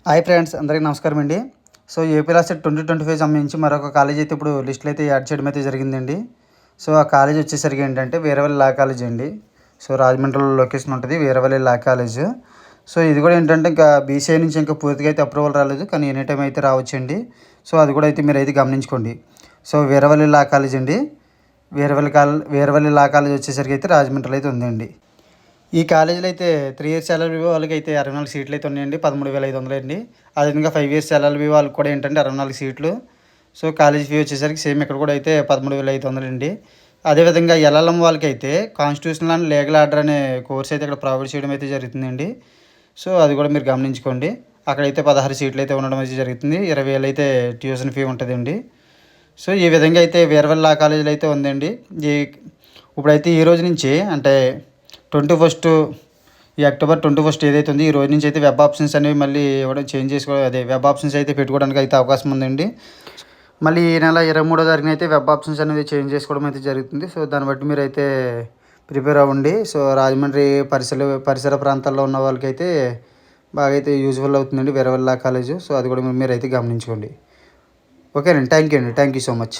Hi friends, అందరికీ నమస్కారం అండి. సో ఏపీ లాసెట్ 2025 సంబంధించి మరొక కాలేజ్ అయితే ఇప్పుడు లిస్టులో అయితే యాడ్ చేయడం అయితే జరిగిందండి. సో ఆ కాలేజ్ వచ్చేసరికి ఏంటంటే వీరవల్లి లా కాలేజ్ అండి. సో రాజమండ్రిలో లొకేషన్ ఉంటుంది వీరవల్లి లా కాలేజ్. సో ఇది కూడా ఏంటంటే ఇంకా బీసీఐ నుంచి ఇంకా పూర్తిగా అయితే అప్రూవల్ రాలేదు, కానీ ఎనీ టైం అయితే రావచ్చండి. సో అది కూడా అయితే మీరు అయితే గమనించుకోండి. సో వీరవల్లి లా కాలేజ్ అండి. వీరవల్లి లా కాలేజ్ వచ్చేసరికి అయితే రాజమండ్రిలో అయితే ఉందండి. ఈ కాలేజీలో అయితే 3 ఇయర్స్ ఎల్ఎల్బి వాళ్ళకి అయితే 64 సీట్లు అయితే ఉన్నాయండి. 13,500 అండి. అదేవిధంగా 5 ఇయర్స్ ఎల్ఎల్బి వాళ్ళకి కూడా ఏంటంటే 64 సీట్లు. సో కాలేజ్ ఫీ వచ్చేసరికి సేమ్ ఇక్కడ కూడా అయితే 13,500 అండి. అదేవిధంగా ఎల్ఎల్ఎం వాళ్ళకి అయితే కాన్స్టిట్యూషనల్ అండ్ లీగల్ ఆర్డర్ అనే కోర్స్ అయితే ఇక్కడ ప్రొవైడ్ చేయడం అయితే జరుగుతుందండి. సో అది కూడా మీరు గమనించుకోండి. అక్కడైతే 16 సీట్లు అయితే ఉండడం అయితే జరుగుతుంది. 20,000 అయితే ట్యూషన్ ఫీ ఉంటుందండి. సో ఈ విధంగా అయితే వీరవల్లి లా కాలేజీలో అయితే ఉందండి. ఈ ఇప్పుడైతే ఈ రోజు నుంచి అంటే 21 ఈ అక్టోబర్ 21 ఏదైతే ఉందో ఈ రోజు నుంచి అయితే వెబ్ ఆప్షన్స్ అనేవి మళ్ళీ ఇవ్వడం చేంజ్ చేసుకోవడం అదే వెబ్ ఆప్షన్స్ అయితే పెట్టుకోవడానికి అయితే అవకాశం ఉందండి. మళ్ళీ ఈ నెల 23వ తారీఖున అయితే వెబ్ ఆప్షన్స్ అనేది చేంజ్ చేసుకోవడం అయితే జరుగుతుంది. సో దాన్ని బట్టి మీరు అయితే ప్రిపేర్ అవ్వండి. సో రాజమండ్రి పరిసర ప్రాంతాల్లో ఉన్న వాళ్ళకైతే బాగా అయితే యూజ్ఫుల్ అవుతుందండి వీరవల్లి లా కాలేజ్. సో అది కూడా మీరు అయితే గమనించుకోండి. ఓకేనండి, థ్యాంక్ యూ సో మచ్.